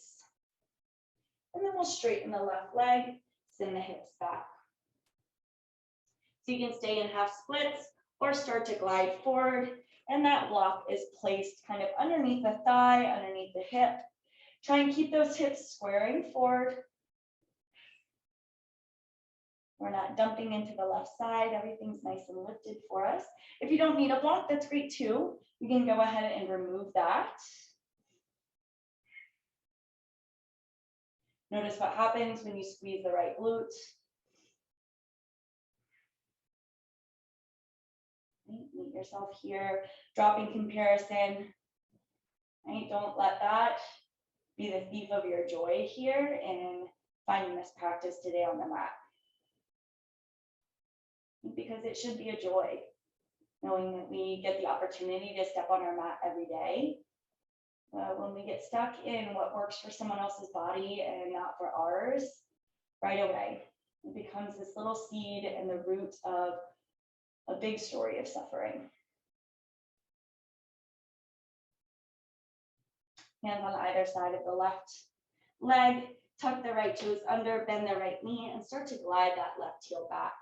And then we'll straighten the left leg, send the hips back. So you can stay in half splits or start to glide forward. And that block is placed kind of underneath the thigh, underneath the hip. Try and keep those hips squaring forward. We're not dumping into the left side. Everything's nice and lifted for us. If you don't need a block, that's great too. You can go ahead and remove that. Notice what happens when you squeeze the right glute. Meet yourself here, dropping comparison. Right? Don't let that be the thief of your joy here and finding this practice today on the mat. Because it should be a joy, knowing that we get the opportunity to step on our mat every day. When we get stuck in what works for someone else's body and not for ours, right away, it becomes this little seed and the root of a big story of suffering. Hands on either side of the left leg, tuck the right toes under, bend the right knee, and start to glide that left heel back.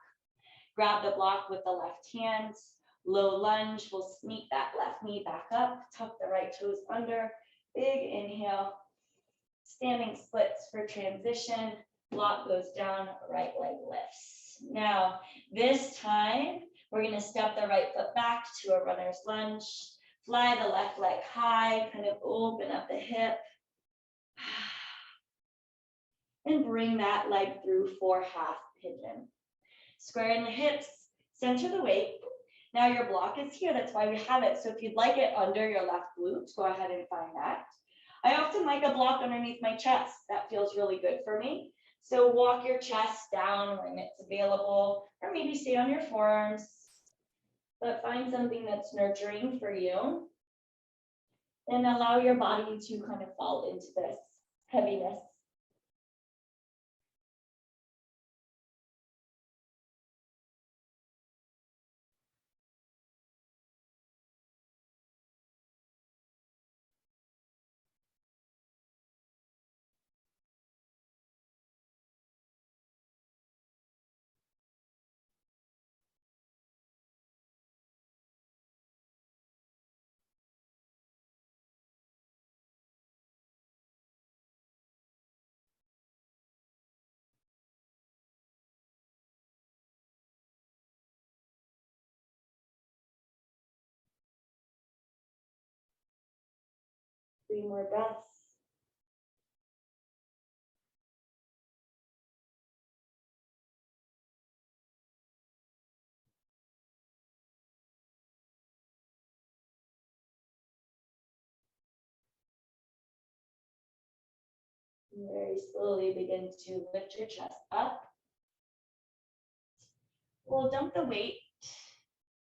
Grab the block with the left hands. Low lunge, we'll sneak that left knee back up, tuck the right toes under, big inhale, standing splits for transition, block goes down, right leg lifts. Now, this time, we're gonna step the right foot back to a runner's lunge, fly the left leg high, kind of open up the hip, and bring that leg through for half pigeon. Squaring the hips, center the weight. Now your block is here, that's why we have it. So if you'd like it under your left glute, go ahead and find that. I often like a block underneath my chest. That feels really good for me. So walk your chest down when it's available, or maybe stay on your forearms, but find something that's nurturing for you. And allow your body to kind of fall into this heaviness. Three more breaths. Very slowly begin to lift your chest up. We'll dump the weight.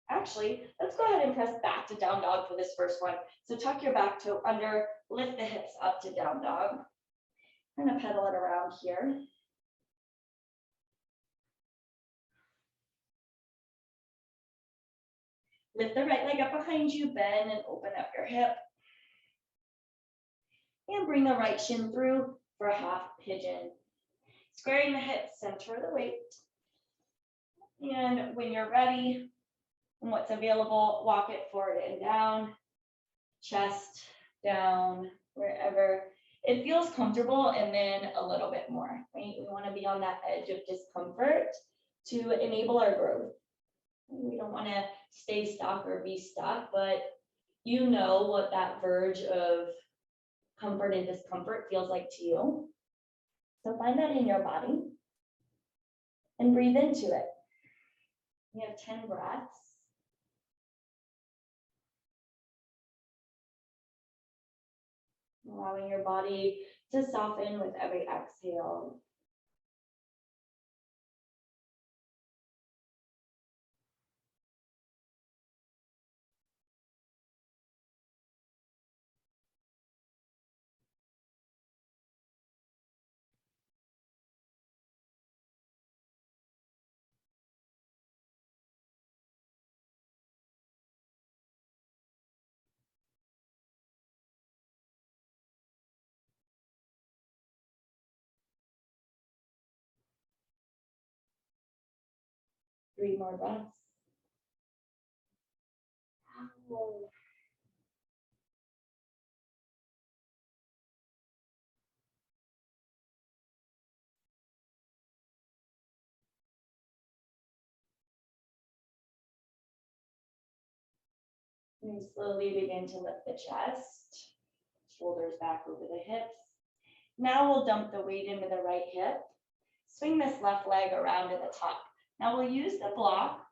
Actually, let's go ahead and press back to down dog for this first one. So tuck your back toe under, lift the hips up to down dog. I'm gonna pedal it around here. Lift the right leg up behind you, bend and open up your hip. And bring the right shin through for half pigeon. Squaring the hips, center the weight. And when you're ready, and what's available, walk it forward and down, chest down, wherever it feels comfortable, and then a little bit more, right? We want to be on that edge of discomfort to enable our growth. We don't want to stay stuck or be stuck, but you know what that verge of comfort and discomfort feels like to you. So find that in your body and breathe into it. We have 10 breaths. Allowing your body to soften with every exhale. Three more breaths. And slowly begin to lift the chest, shoulders back over the hips, Now we'll dump the weight into the right hip. Swing this left leg around to the top. Now we'll use the block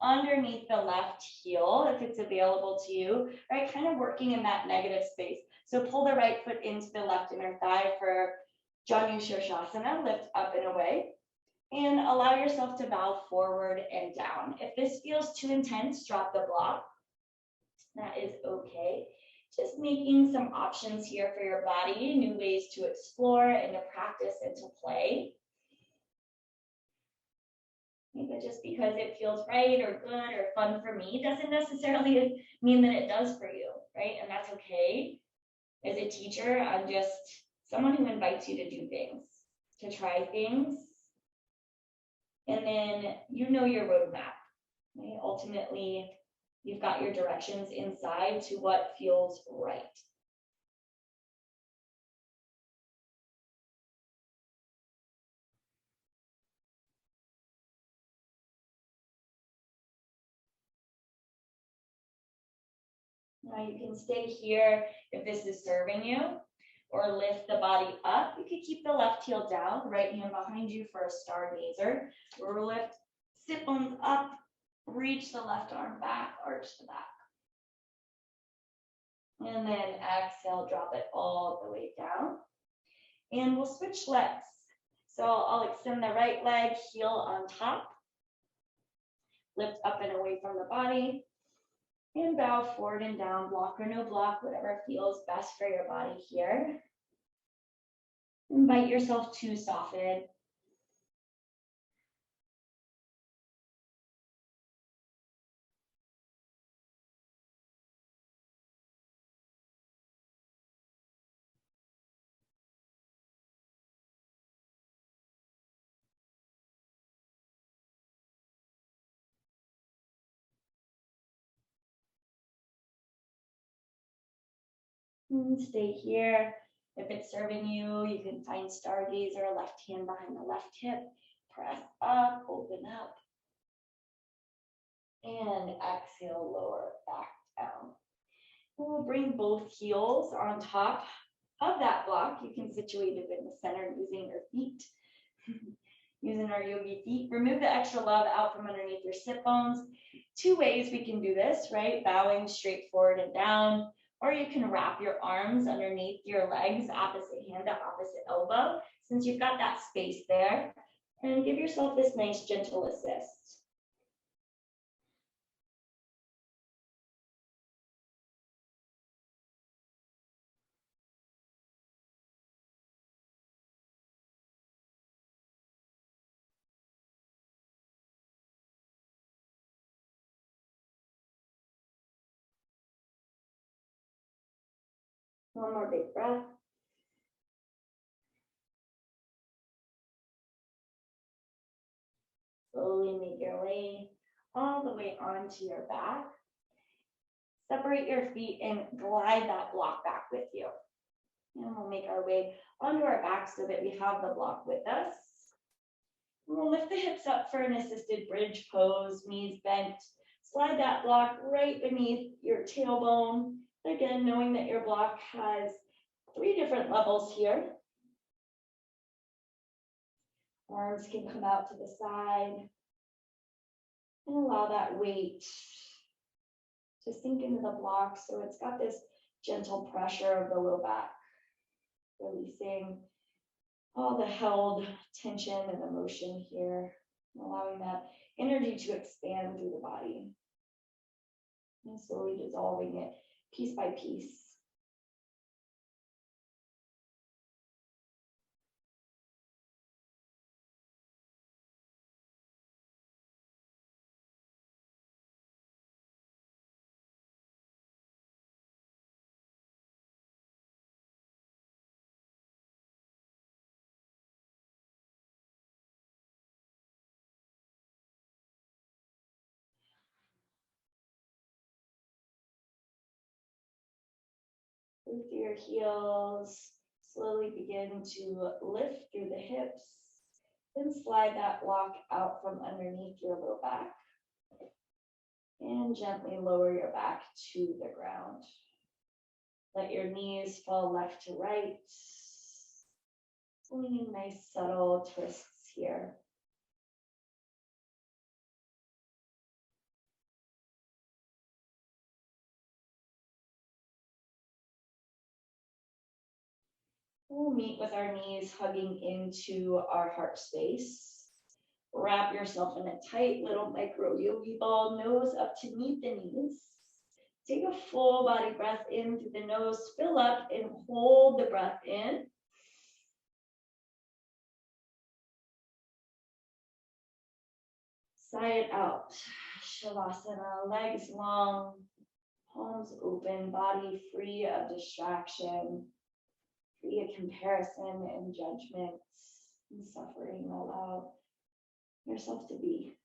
underneath the left heel if it's available to you, right? Kind of working in that negative space. So pull the right foot into the left inner thigh for Janu Shirshasana, lift up and away, and allow yourself to bow forward and down. If this feels too intense, drop the block. That is okay. Just making some options here for your body, new ways to explore and to practice and to play. Maybe just because it feels right or good or fun for me doesn't necessarily mean that it does for you, right? And that's okay. As a teacher, I'm just someone who invites you to do things, to try things. And then you know your roadmap, right? Ultimately, you've got your directions inside to what feels right. Now you can stay here if this is serving you, or lift the body up. You could keep the left heel down, right hand behind you for a stargazer. Or lift, sit bones up, reach the left arm back, arch the back. And then exhale, drop it all the way down. And we'll switch legs. So I'll extend the right leg, heel on top. Lift up and away from the body. And bow forward and down, block or no block, whatever feels best for your body here. Invite yourself to soften. And stay here. If it's serving you, you can find stargazer, left hand behind the left hip. Press up, open up. And exhale, lower back down. We'll bring both heels on top of that block. You can situate it in the center using your feet. Using our yogi feet. Remove the extra love out from underneath your sit bones. Two ways we can do this, right? Bowing straight forward and down. Or you can wrap your arms underneath your legs, opposite hand to opposite elbow, since you've got that space there. And give yourself this nice gentle assist. One more big breath. Slowly make your way all the way onto your back. Separate your feet and glide that block back with you. And we'll make our way onto our back so that we have the block with us. We'll lift the hips up for an assisted bridge pose, knees bent. Slide that block right beneath your tailbone. Again, knowing that your block has 3 different levels here. Arms can come out to the side. And allow that weight to sink into the block so it's got this gentle pressure of the low back. Releasing all the held tension and emotion here, allowing that energy to expand through the body. And slowly dissolving it piece by piece. Move through your heels, slowly begin to lift through the hips, then slide that block out from underneath your low back. And gently lower your back to the ground. Let your knees fall left to right. pulling in nice subtle twists here. We'll meet with our knees hugging into our heart space. Wrap yourself in a tight little micro yogi ball, nose up to meet the knees. Take a full body breath in through the nose, fill up and hold the breath in. Sigh it out. Shavasana, legs long, palms open, body free of distraction, free of comparison and judgments and suffering. Allow yourself to be.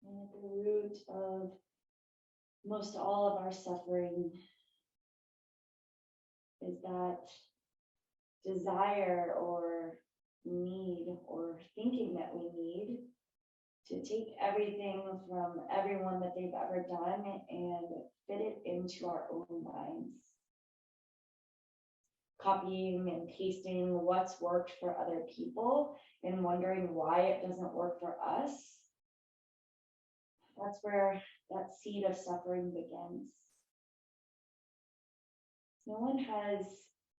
And at the root of most all of our suffering is that desire or need or thinking that we need to take everything from everyone that they've ever done and fit it into our own minds. Copying and pasting what's worked for other people and wondering why it doesn't work for us. That's where that seed of suffering begins. No one has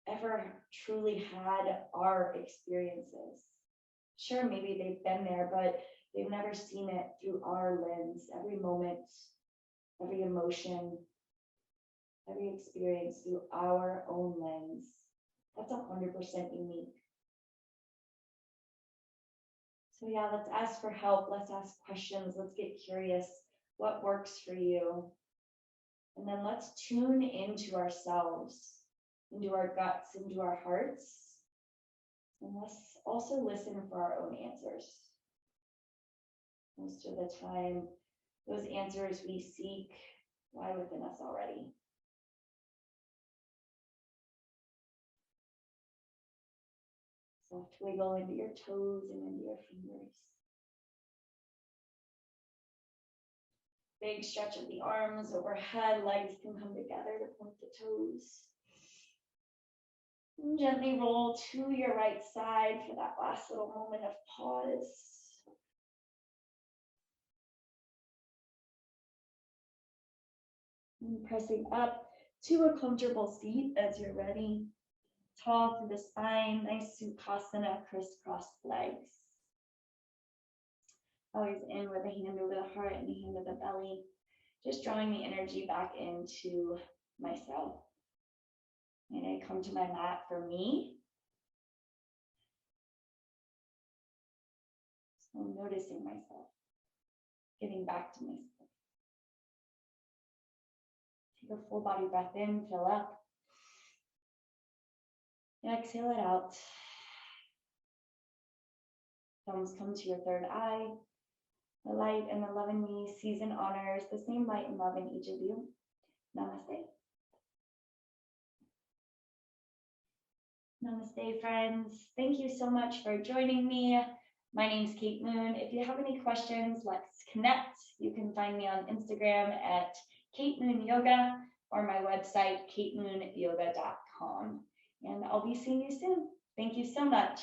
ever truly had our experiences. Sure, maybe they've been there, but they've never seen it through our lens. Every moment, every emotion, every experience through our own lens. That's 100% unique. So yeah, let's ask for help. Let's ask questions. Let's get curious. What works for you? And then let's tune into ourselves, into our guts, into our hearts. And let's also listen for our own answers. Most of the time, those answers we seek lie within us already. Soft wiggle into your toes and into your fingers. Big stretch of the arms overhead, legs can come together to point the toes. And gently roll to your right side for that last little moment of pause. And pressing up to a comfortable seat as you're ready. Tall through the spine, nice Sukasana, crisscrossed legs. Always in with a hand over the heart and a hand over the belly. Just drawing the energy back into myself. And I come to my mat for me. So I'm noticing myself, getting back to myself. Take a full body breath in, fill up. And exhale it out. Thumbs come to your third eye. The light and the love in me sees and honors the same light and love in each of you. Namaste. Namaste, friends. Thank you so much for joining me. My name's Kate Moon. If you have any questions, let's connect. You can find me on Instagram at Kate Moon Yoga or my website, katemoonyoga.com. And I'll be seeing you soon. Thank you so much.